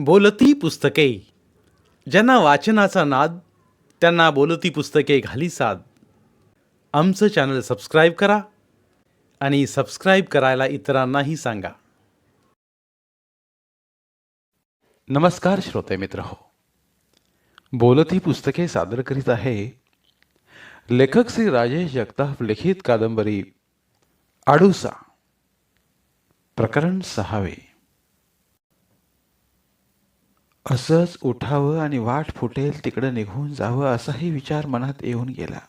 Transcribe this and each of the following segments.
बोलती पुस्तके. ज्यांना वाचनाचा नाद, त्यांना बोलती पुस्तके घाली साद. आमचं चॅनल सबस्क्राईब करा आणि सबस्क्राईब करायला इतरांनाही सांगा. नमस्कार श्रोते मित्र हो. बोलती पुस्तके सादर करीत आहे लेखक श्री राजेश जगताप लिखित कादंबरी आडूसा, प्रकरण 6. असंच उठावं आणि वाट फुटेल तिकडं निघून जावं असाही विचार मनात येऊन गेला.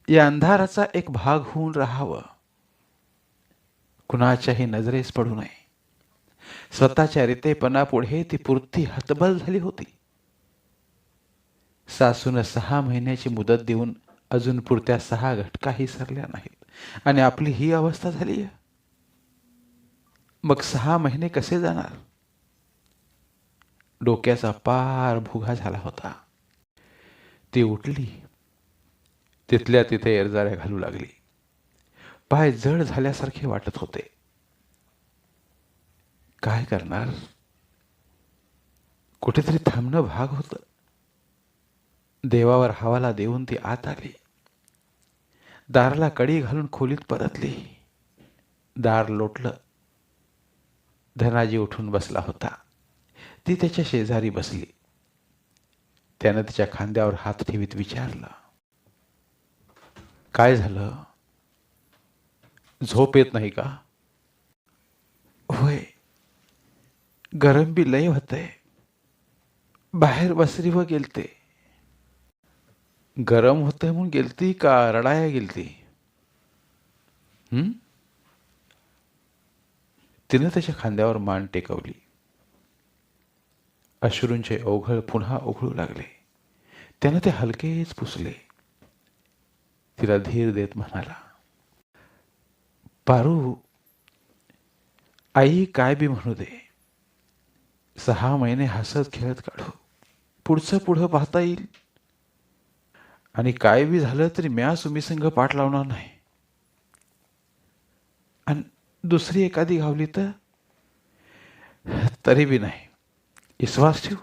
या अंधाराचा एक भाग होऊन राहावं, कुणाच्याही नजरेस पडू नये. स्वतःच्या रितेपणापुढे ती पुरती हतबल झाली होती. सासून 6 महिन्याची मुदत देऊन अजून पुरत्या 6 घटकाही सरल्या नाहीत आणि आपली ही अवस्था झाली. मग 6 महिने कसे जाणार? डोक्याचा पार भुगा झाला होता. ती उठली, तिथल्या तिथे एरजाऱ्या घालू लागली. पाय जड झाल्यासारखे वाटत होते. काय करणार? कुठेतरी थांबणं भाग होतं. देवावर हवाला देऊन ती आत आली. दाराला कडी घालून खोलीत परतली. दार लोटलं. धनाजी उठून बसला होता. ती त्याच्या शेजारी बसली. त्यानं तिच्या खांद्यावर हात ठेवीत विचारलं, काय झालं? झोप येत नाही का? होय, गरम बी लय होतंय. बाहेर वसरीवर गेलते. गरम होतंय म्हणून गेलती का रडाया गेलती? तिनं त्याच्या खांद्यावर मान टेकवली. अश्रूंचे ओघळ पुन्हा ओघळू लागले. त्यानं ते हलकेच पुसले. तिला धीर देत म्हणाला, पारू, आई काय बी म्हणू दे, 6 महिने हसत खेळत काढू. पुढचं पुढं पाहता येईल. आणि काय बी झालं तरी म्या सुमीसंग पाठ लावणार नाही. आणि दुसरी एखादी घावली तर तरी बी नाही. विश्वास ठेव.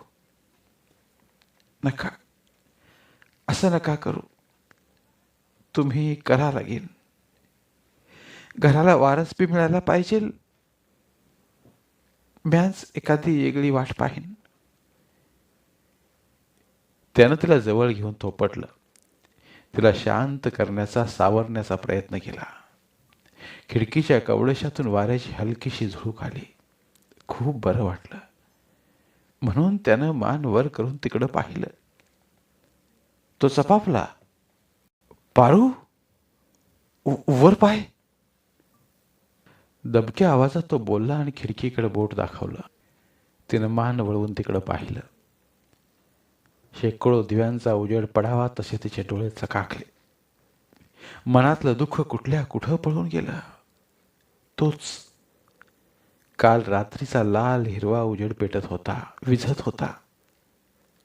नका, असं नका करू. तुम्ही करा लागेल. घराला वारस बी मिळायला पाहिजे. म्याच एखादी वेगळी वाट पाहीन. त्यानं तिला जवळ घेऊन थोपटलं. तिला शांत करण्याचा, सावरण्याचा प्रयत्न केला. खिडकीच्या कवडशातून वाऱ्याची हलकीशी झुळूक आली. खूप बरं वाटलं. म्हणून त्यानं मान वर करून तिकडं पाहिलं. तो चपापला, पारू, वर पाय. दबक्या आवाजात तो बोलला आणि खिडकीकडे बोट दाखवलं. तिनं मान वळवून तिकडं पाहिलं. शेकडो दिव्यांचा उजेड पडावा तसे तिचे डोळे चकाकले. मनातलं दुःख कुठल्या कुठं पळून गेलं. तोच काल रात्रीचा लाल हिरवा उजेड पेटत होता, विझत होता.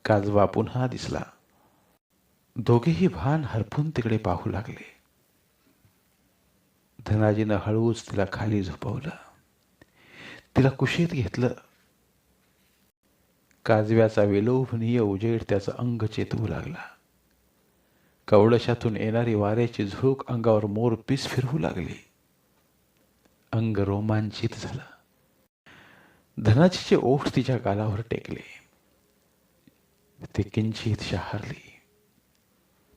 काजवा पुन्हा दिसला. दोघेही भान हरपून तिकडे पाहू लागले. धनाजीनं हळूच तिला खाली झोपवलं. तिला कुशीत घेतलं. काजव्याचा विलोभनीय उजेड त्याचं अंग चेतवू लागला. कवडशातून येणारी वाऱ्याची झुळूक अंगावर मोरपीस फिरवू लागली. अंग रोमांचित झालं. धनाजीचे ओठ तिच्या गालावर टेकले. ते किंचित शहारली.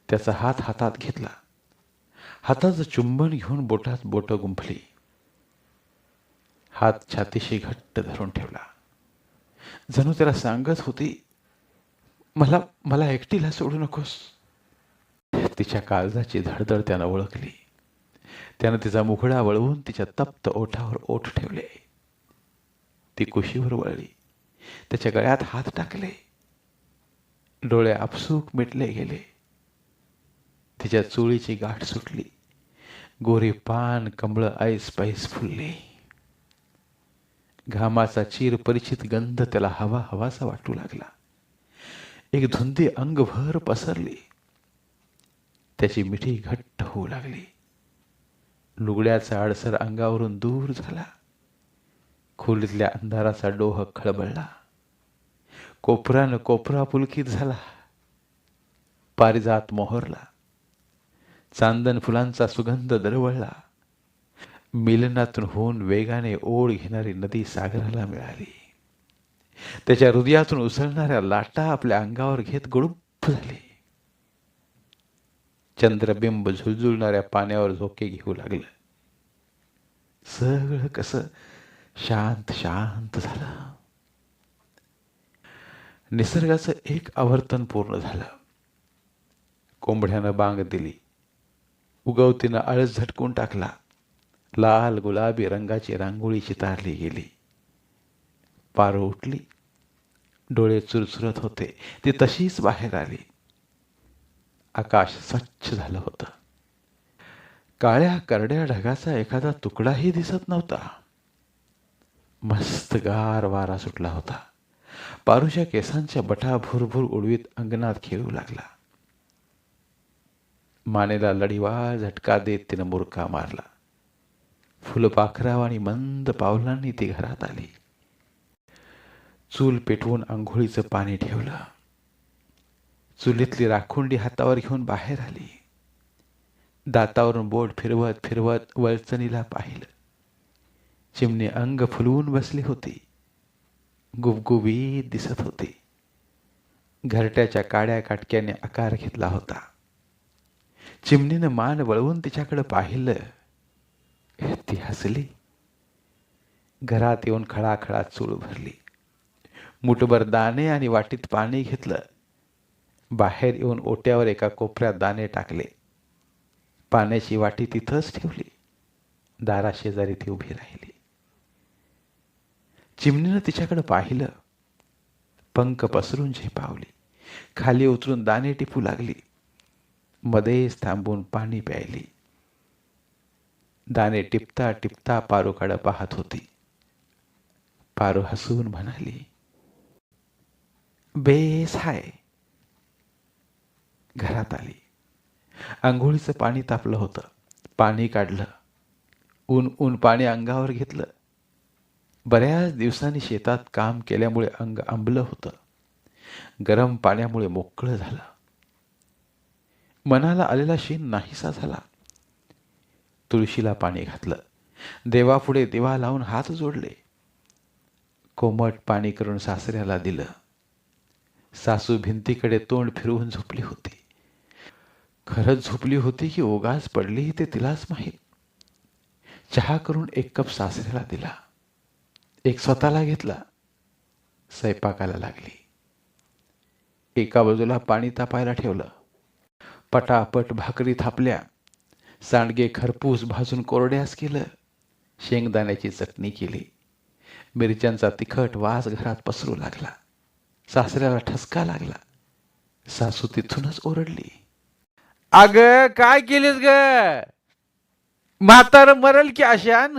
त्याचा हात हातात घेतला. हाताचं चुंबन घेऊन बोटात बोट गुंफली. हात छातीशी घट्ट धरून ठेवला. जणू त्याला सांगत होती, मला मला एकटीला सोडू नकोस. तिच्या काळजाची धडधड त्यानं ओळखली. त्यानं तिचा मुखडा वळवून तिच्या तप्त ओठावर ओठ ठेवले. ती कुशीवर वळली. त्याच्या गळ्यात हात टाकले. डोळे आपसूक मिटले गेले. तिच्या चोळीची गाठ सुटली. गोरी पान कमळ ऐस पैस फुलली. घामाचा चिर परिचित गंध त्याला हवा हवासा वाटू लागला. एक धुंदी अंगभर पसरली. त्याची मिठी घट्ट होऊ लागली. लुगड्याचा अडसर अंगावरून दूर झाला. खोलीतल्या अंधाराचा डोह खळबळला. कोपरानं कोपरा पुलकित झाला. पारिजात मोहरला. चांदन फुलांचा सुगंध दरवळला. मिलनातून होऊन वेगाने ओढ घेणारी नदी सागराला मिळाली. त्याच्या हृदयातून उसळणाऱ्या लाटा आपल्या अंगावर घेत गुडुप्प झाली. चंद्रबिंब झुळझुळणाऱ्या पाण्यावर झोके घेऊ लागलं. सगळं कसं शांत शांत झालं. निसर्गाचं एक आवर्तन पूर्ण झालं. कोंबड्यानं बांग दिली. उगवतीनं आळस झटकून टाकला. लाल गुलाबी रंगाची रांगोळी चितारली गेली. पारो उठली. डोळे चुरचुरत होते. ती तशीच बाहेर आली. आकाश स्वच्छ झालं होतं. काळ्या करड्या ढगाचा एखादा तुकडाही दिसत नव्हता. मस्त गार वारा सुटला होता. पारूच्या केसांच्या बटा भुरभुर उडवीत अंगणात खेळू लागला. मानेला लढीवाळ झटका देत तिनं मुरका मारला. फुलपाखराव आणि मंद पावलांनी ती घरात आली. चूल पेटवून आंघोळीचं पाणी ठेवलं. चुलीतली राखुंडी हातावर घेऊन बाहेर आली. दातावरून बोट फिरवत फिरवत वळचणीला पाहिलं. चिमणी अंग फुलवून बसली होती. गुबगुबीत दिसत होती. घरट्याच्या काड्या काटक्याने आकार घेतला होता. चिमणीनं मान वळवून तिच्याकडे पाहिलं. ती हसली. घरात येऊन खळाखळा चूळ भरली. मुठभर दाणे आणि वाटीत पाणी घेतलं. बाहेर येऊन ओट्यावर एका कोपऱ्यात दाणे टाकले. पाण्याची वाटी तिथंच ठेवली. दाराशेजारी ती उभी राहिली. चिमणीनं तिच्याकडे पाहिलं. पंख पसरून झेपावली. खाली उतरून दाणे टिपू लागली. मध्येच थांबून पाणी प्यायली. दाणे टिपता टिपता पारूकडे पाहत होती. पारू हसून म्हणाली, बेस हाय. घरात आली. आंघोळीचं पाणी तापलं होतं. पाणी काढलं. ऊन ऊन पाणी अंगावर घेतलं. बऱ्याच दिवसांनी शेतात काम केल्यामुळे अंग आंबलं होतं. गरम पाण्यामुळे मोकळं झालं. मनाला आलेला शीन नाहीसा झाला. तुळशीला पाणी घातलं. देवापुढे दिवा लावून हात जोडले. कोमट पाणी करून सासऱ्याला दिलं. सासू भिंतीकडे तोंड फिरवून झोपली होती. खरंच झोपली होती की ओगास पडली ते तिलाच माहीत. चहा करून एक कप सासऱ्याला दिला. एक स्वतःला घेतला. स्वयंपाकाला लागली. एका बाजूला पाणी तापायला ठेवलं. पटापट भाकरी थापल्या. सांडगे खरपूस भाजून कोरड्यास केलं. शेंगदाण्याची चटणी केली. मिरच्यांचा तिखट वास घरात पसरू लागला. सासऱ्याला ठसका लागला. सासू तिथूनच ओरडली, अग काय केलीस ग? म्हातार मरल की अशान?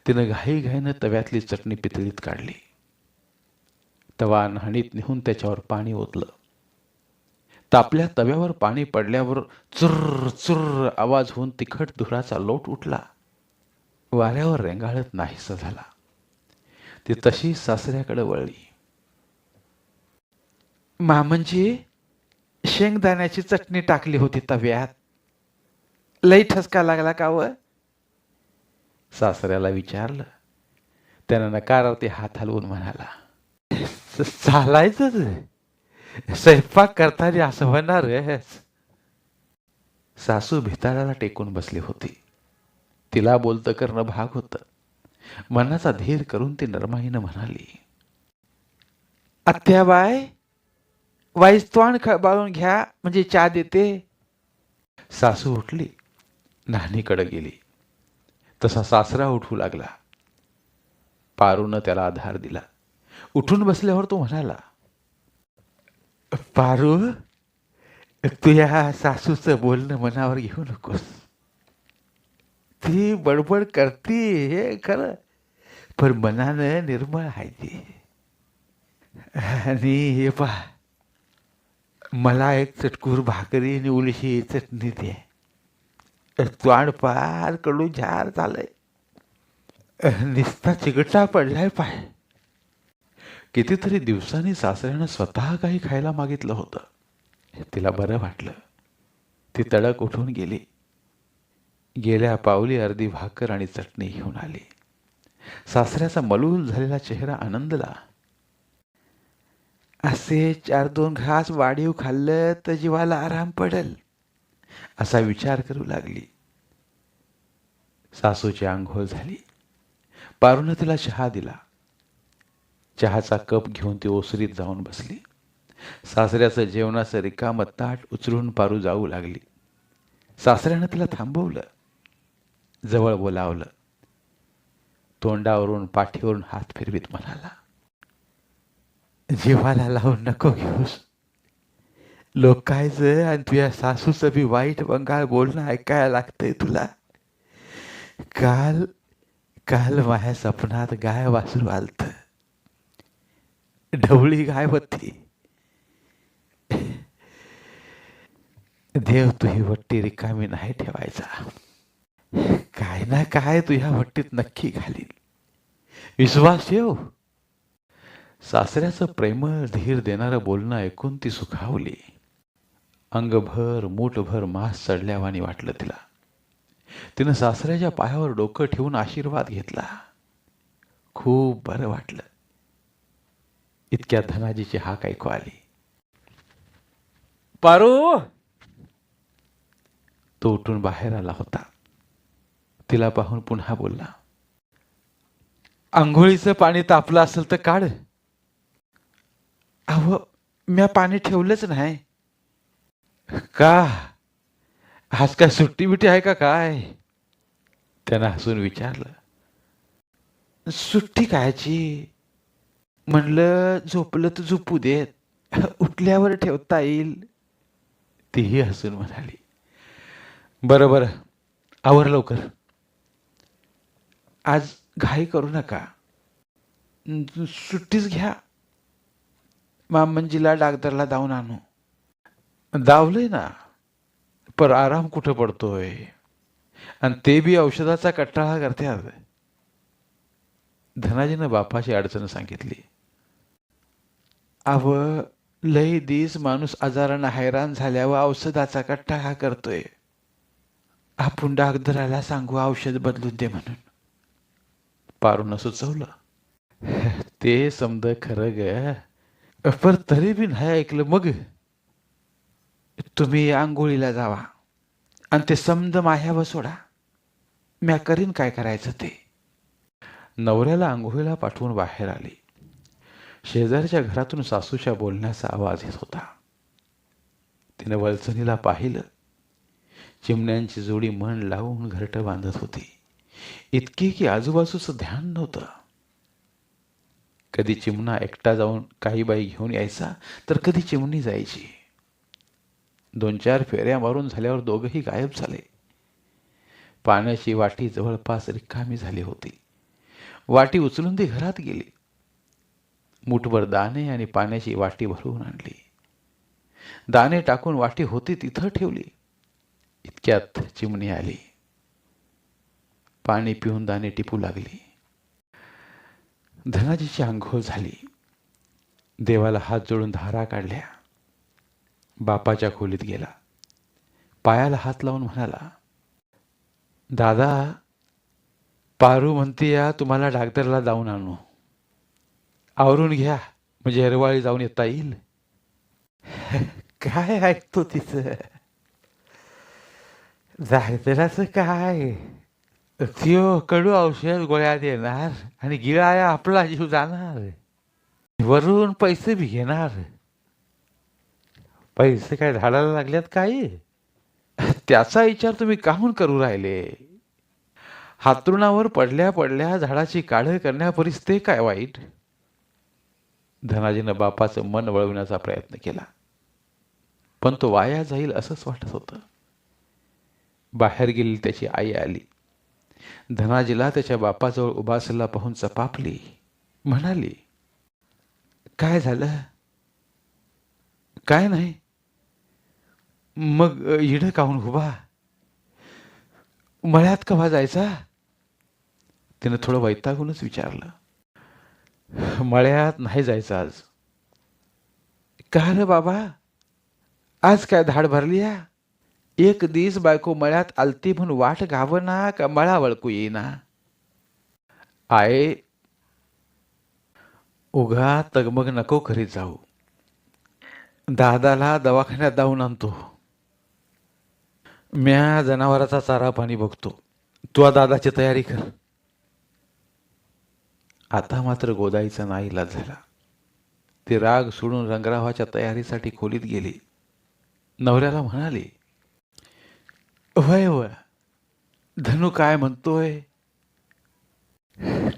तिनं घाईघाईनं तव्यातली चटणी पितळीत काढली. तवा न्हाणीत नेऊन त्याच्यावर पाणी ओतलं. तापल्या तव्यावर पाणी पडल्यावर चुर्र चुर्र आवाज होऊन तिखट धुराचा लोट उठला. वाऱ्यावर रेंगाळत नाहीसा झाला. ती तशी सासऱ्याकडे वळली. मामंजी, शेंगदाण्याची चटणी टाकली होती तव्यात. लई ठसका लागला का व? सासऱ्याला विचारलं. त्यानं नकारार्थी हात हलवून म्हणाला, चालायचंच. स्वयंपाक करताना असं होणार. सासू भिताडाला टेकून बसली होती. तिला बोलतं करणं भाग होतं. मनाचा धीर करून ती नरमाईनं म्हणाली, आत्याबाई, वाईस तोंड खळबाळून घ्या म्हणजे चहा देते. सासू उठली. न्हाणीकडे गेली. तसा सासरा उठू लागला. पारूनं त्याला आधार दिला. उठून बसल्यावर तो म्हणाला, पारू, तू या सासूचं बोलणं मनावर घेऊ नकोस. ती बडबड करती हे खरं, पण मनानं निर्मळ आहे ती. आणि हे पहा, मला एक चटकूर भाकरी आणि उलशी चटणी दे. तोंड पार कडू झार झालंय. निस्ता चिकटा पडलाय पाय. कितीतरी दिवसांनी सासऱ्यानं स्वतः काही खायला मागितलं होतं. तिला बरं वाटलं. ती तडक उठून गेली. गेल्या पावली अर्धी भाकर आणि चटणी घेऊन आली. सासऱ्याचा मलूल झालेला चेहरा आनंदला. असे 4-2 घास वाढीव खाल्लं तर जीवाला आराम पडल, असा विचार करू लागली. सासूची आंघोळ झाली. पारूनं तिला चहा दिला. चहाचा कप घेऊन ती ओसरीत जाऊन बसली. सासऱ्याचं जेवणाचं रिकामं ताट उचलून पारू जाऊ लागली. सासऱ्यानं तिला थांबवलं, जवळ बोलावलं. तोंडावरून पाठीवरून हात फिरवीत म्हणाला, जीवाला लावून नको घेऊस. लोकायचं आणि तुझ्या सासूचं बी वाईट बंगाल बोलणं ऐकायला लागतंय तुला. काल काल माझ्या सपनात गाय वासरू आलत. ढवळी गाय होती. देव तुही वट्टी रिकामी नाही ठेवायचा. काय ना काय तुझ्या वट्टीत नक्की घालील, विश्वास ठेव. सासऱ्याचं प्रेमळ धीर देणारं बोलणं ऐकून ती सुखावली. अंगभर मूठभर मांस चढल्यावानी वाटलं तिला. तिनं सासऱ्याच्या पायावर डोकं ठेवून आशीर्वाद घेतला. खूप बरं वाटलं. इतक्या धनाजीची हाक ऐकू आली. पारू. तो उठून बाहेर आला होता. तिला पाहून पुन्हा बोलला, आंघोळीचं पाणी तापलं असेल तर काढ. अहो, म्या पाणी ठेवलंच नाही. का? आज काय सुट्टी बिट्टी आहे का काय? त्यानं हसून विचारलं. सुट्टी कायची? म्हणलं झोपलं तर झोपू देत, उठल्यावर ठेवता येईल. तीही हसून म्हणाली, बरं बरं, आवर लवकर. आज घाई करू नका, सुट्टीच घ्या. मामंजीला डाक्टरला जाऊन आणू. दावलंय ना, पर आराम कुठं पडतोय, आणि ते बी औषधाचा कट्टाळा करतात. धनाजीनं बापाची अडचण सांगितली. अव, लय दिस माणूस आजारानं हैराण झाल्यावर औषधाचा कट्टाळा करतोय. आपण डाक्टराला सांगू औषध बदलून दे म्हणून. पारूनं सुचवलं. ते समज खरं ग, पर तरी बी नाही ऐकलं. मग तुम्ही आंघोळीला जावा आणि ते समज माह्यावर सोडा. म्या करीन काय करायचं ते. नवऱ्याला आंघोळीला पाठवून बाहेर आली. शेजारच्या घरातून सासूच्या बोलण्याचा आवाज येत होता. तिने वळचणीला पाहिलं. चिमण्यांची जोडी मन लावून घरटं बांधत होती. इतकी की आजूबाजूचं ध्यान नव्हतं. कधी चिमणा एकटा जाऊन काही बाई घेऊन यायचा, तर कधी चिमणी जायची. 2-4 फेऱ्या मारून झाल्यावर दोघंही गायब झाले. पाण्याची वाटी जवळपास रिकामी झाली होती. वाटी उचलून ती घरात गेली. मुठभर दाणे आणि पाण्याची वाटी भरवून आणली. दाणे टाकून वाटी होती तिथं ठेवली. इतक्यात चिमणी आली. पाणी पिऊन दाणे टिपू लागली. धनाजीची आंघोळ झाली. देवाला हात जोडून धारा काढल्या. बापाच्या खोलीत गेला. पायाला हात लावून म्हणाला, दादा, पारू म्हणते या तुम्हाला डॉक्टरला जाऊन आणू. आवरून घ्या, म्हणजे हेरवाळी जाऊन येता येईल. काय ऐकतो तिचं? डॉक्टराचं काय, त्यो कडू औषध गोळ्या देणार आणि गिळाया आपला जीव जाणार. वरून पैसे बी घेणार. पैसे काय झाडाला लागल्यात काय? त्याचा विचार तुम्ही काहून करू राहिले? हातरुणावर पडल्या पडल्या झाडाची काढ करण्यापरीस ते काय वाईट? धनाजीनं बापाचं मन वळवण्याचा प्रयत्न केला, पण तो वाया जाईल असंच वाटत होतं. बाहेर गेलेली त्याची आई आली. धनाजीला त्याच्या बापाजवळ उभा असलेला पाहून चपापली. म्हणाली, काय झालं? काय नाही. मग इडं काहून उभा? मळ्यात कवा जायचा? तिनं थोडं वैतागूनच विचारलं. मळ्यात नाही जायचं आज. का रे बाबा, आज काय धाड भरली या? एक दिस बायको मळ्यात आलती म्हणून वाट गावना का मळा वळकू येईना? आये, उगा तगमग नको करीत जाऊ. दादाला दवाखान्यात जाऊन आणतो. म्या जनावराचा चारा पाणी बघतो. तू दादाची तयारी कर. आता मात्र गोदाईचा नाईलाज झाला. ती राग सोडून रंगरावाच्या तयारीसाठी खोलीत गेली. नवऱ्याला म्हणाली, वय वय, धनू काय म्हणतोय?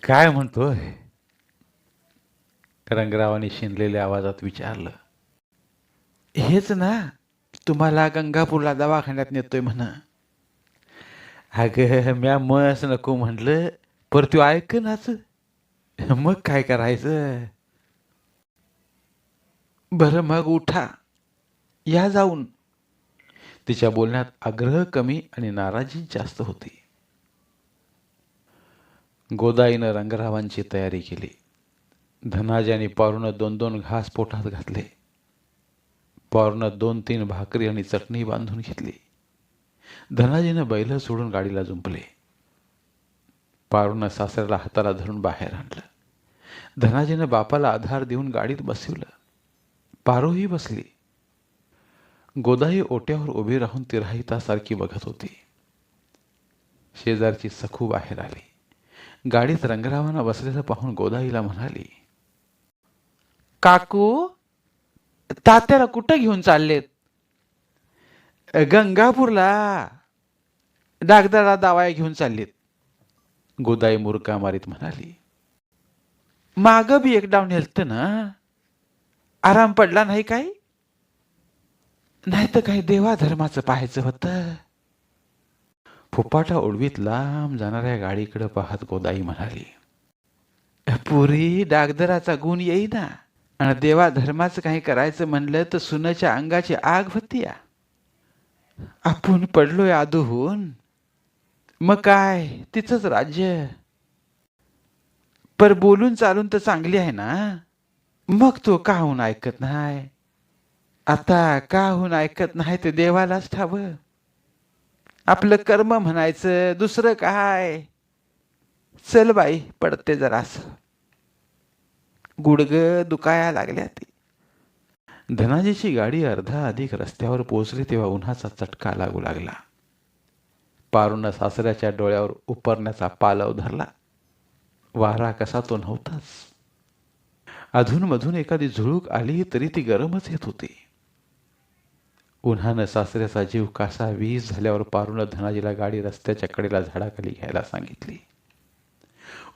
काय म्हणतोय? रंगरावाने शिनलेल्या आवाजात विचारलं. हेच ना, तुम्हाला गंगापूरला दवाखान्यात नेतोय म्हणा. अगं म्या मस नको म्हटलं, पर तू ऐक नाच. मग काय करायचं? बरं मग उठा, या जाऊन. तिच्या बोलण्यात आग्रह कमी आणि नाराजी जास्त होती. गोदाईनं रंगरावांची तयारी केली. धनाजी आणि पारूनं 2-2 घास पोटात घातले. पारूनं 2-3 भाकरी आणि चटणी बांधून घेतली. धनाजीनं बैल सोडून गाडीला जुंपले. पारूनं सासऱ्याला हाताला धरून बाहेर आणलं. धनाजीनं बापाला आधार देऊन गाडीत बसवलं. पारूही बसली. गोदाई ओट्यावर उभी राहून तिराहितासारखी बघत होती. शेजारची सखू बाहेर आली. गाडीत रंगरावांना बसलेलं पाहून गोदाईला म्हणाली, काकू, तात्याला कुठं घेऊन चाललेत? गंगापूरला डागदारा दावाया घेऊन चाललेत. गोदाई मुरका मारीत म्हणाली, माग बी एक डाव नेलतं ना, आराम पडला नाही काय? नाही तर काही देवा धर्माचं पाहायचं होतं. फुपाटा उडवीत लांब जाणाऱ्या गाडीकडे पाहत गोदाई म्हणाली, पुरी डागदराचा गुण येईना, आणि देवा धर्माचं काही करायचं म्हणलं तर सुनेच्या अंगाची आग होती या. आपण पडलोय आदूहून, मग काय तिचंच राज्य. पर बोलून चालून तर चांगली आहे ना, मग तो काहून ऐकत नाही? आता काहून ऐकत नाही ते देवालाच ठावं. आपलं कर्म म्हणायचं, दुसरं काय? चल बाई, पडते जरास. गुडग दुखाया लागल्या ती. धनाजीची गाडी अर्धा अधिक रस्त्यावर पोहोचली तेव्हा उन्हाचा चटका लागू लागला. पारूनं सासऱ्याच्या डोळ्यावर उपरण्याचा पालव धरला. वारा कसा तो नव्हताच. अधूनमधून एखादी झुळूक आली तरी ती गरमच येत होती. उन्हानं सासऱ्याचा जीव कासा वीज झाल्यावर पारूनं धनाजीला गाडी रस्त्याच्या कडेला झाडाखाली घ्यायला सांगितली.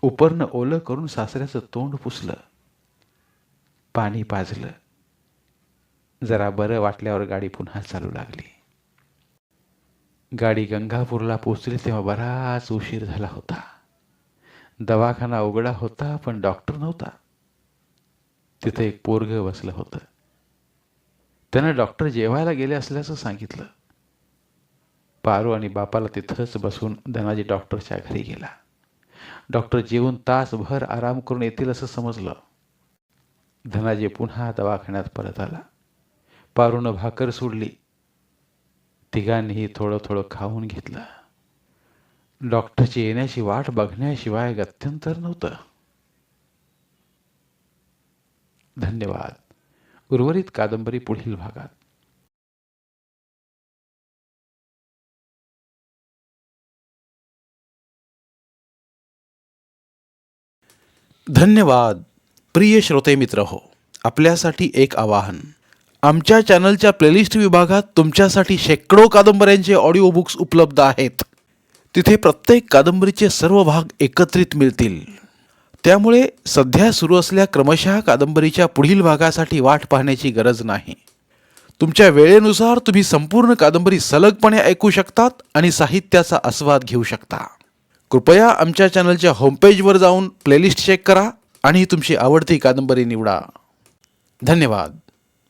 उपरनं ओलं करून सासऱ्याचं तोंड पुसलं. पाणी पाजलं. जरा बरं वाटल्यावर गाडी पुन्हा चालू लागली. गाडी गंगापूरला पोचली तेव्हा बराच उशीर झाला होता. दवाखाना उघडा होता पण डॉक्टर नव्हता. तिथे एक पोरगं बसलं होतं. त्यानं डॉक्टर जेवायला गेले असल्याचं सांगितलं. पारू आणि बापाला तिथंच बसून धनाजी डॉक्टरच्या घरी गेला. डॉक्टर जेवून तासभर आराम करून येतील असं समजलं. धनाजी पुन्हा दवाखान्यात परत आला. पारूनं भाकर सोडली. तिघांनीही थोडं थोडं खाऊन घेतलं. डॉक्टरची येण्याची वाट बघण्याशिवाय गत्यंतर नव्हतं. धन्यवाद. उर्वरित कादंबरी पुढील भागात. धन्यवाद. प्रिय श्रोते मित्र हो, आपल्यासाठी एक आवाहन. आमच्या चॅनलच्या प्लेलिस्ट विभागात तुमच्यासाठी शेकडो कादंबऱ्यांचे ऑडिओ बुक्स उपलब्ध आहेत. तिथे प्रत्येक कादंबरीचे सर्व भाग एकत्रित मिळतील. त्यामुळे सध्या सुरू असलेल्या क्रमशः कादंबरीच्या पुढील भागासाठी वाट पाहण्याची गरज नाही. तुमच्या वेळेनुसार तुम्ही संपूर्ण कादंबरी सलगपणे ऐकू शकतात आणि साहित्याचा आस्वाद घेऊ शकता. कृपया आमच्या चॅनलच्या होमपेजवर जाऊन प्लेलिस्ट चेक करा आणि तुमची आवडती कादंबरी निवडा. धन्यवाद.